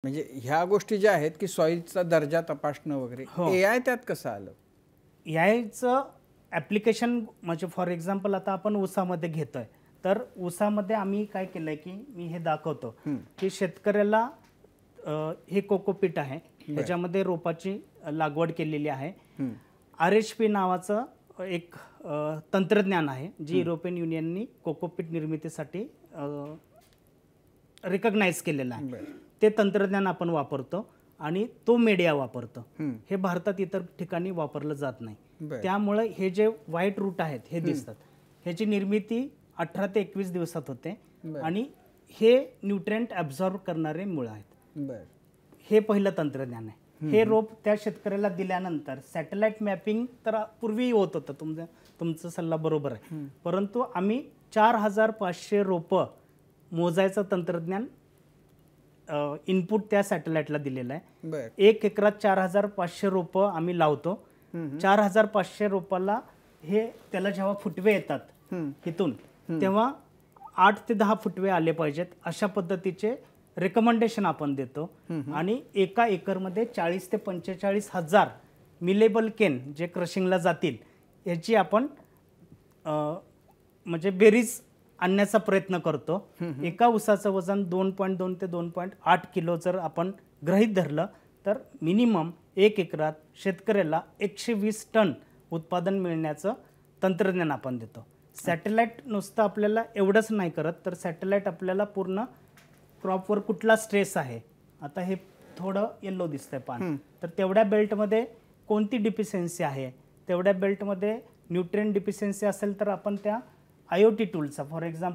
म्हणजे ह्या गोष्टी ज्या आहेत की सॉइलचा दर्जा तपासणं वगैरे एआय त्यात कसं आलं? एआयचं ॲप्लिकेशन म्हणजे फॉर एक्झाम्पल आता आपण ऊसामध्ये घेतोय, तर ऊसामध्ये आम्ही काय केलंय की मी हे दाखवतो की शेतकऱ्याला हे कोकोपीट आहे, त्याच्यामध्ये रोपाची लागवड केलेली आहे. RHP नावाचं एक तंत्रज्ञान आहे जे युरोपियन युनियननी कोकोपीट निर्मितीसाठी रिकॉग्नाइज केलेलं आहे. ते तंत्रज्ञान आपण वापरतो आणि तो मीडिया वापरतो. हे भारतात इतर ठिकाणी वापरलं जात नाही. त्यामुळे हे जे व्हाईट रूट आहेत हे दिसतात, ह्याची निर्मिती 18 ते 21 दिवसात होते आणि हे न्यूट्रिएंट ॲब्झॉर्ब करणारे मूळ आहेत. हे पहिलं तंत्रज्ञान आहे. हे रोप त्या शेतकऱ्याला दिल्यानंतर सॅटेलाइट मॅपिंग तर पूर्वी होत होतं, तुमचं सल्ला बरोबर आहे, परंतु आम्ही 4500 रोपं मोजायचं तंत्रज्ञान इनपुट त्या सॅटेलाइटला दिलेलं आहे. 1 एकरात 4500 रोपं आम्ही लावतो. 4500 रोपाला त्याला जेव्हा फुटवे येतात इथून, तेव्हा 8 ते 10 फुटवे आले पाहिजेत अशा पद्धतीचे रेकमेंडेशन आपण देतो. आणि एका एकरमध्ये 40 ते 45 हजार मिलेबल केन जे क्रशिंगला जातील याची आपण म्हणजे बेरीज आणण्याचा प्रयत्न करतो. एका ऊसाचं वजन 2.2 ते 2.8 किलो जर आपण गृहीत धरलं तर मिनिमम 1 एकरात शेतकऱ्याला 120 टन उत्पादन मिळण्याचं तंत्रज्ञान आपण देतो. सॅटेलाइट नुसतं आपल्याला एवढंच नाही करत, तर सॅटेलाइट आपल्याला पूर्ण क्रॉपवर कुठला स्ट्रेस आहे, आता हे थोडं येल्लो दिसतंय पान, तर तेवढ्या बेल्टमध्ये कोणती डिफिशियन्सी आहे, तेवढ्या बेल्टमध्ये न्यूट्रिएंट डिफिशियन्सी असेल तर आपण त्या IoT टूलचा फॉर एक्झाम्पल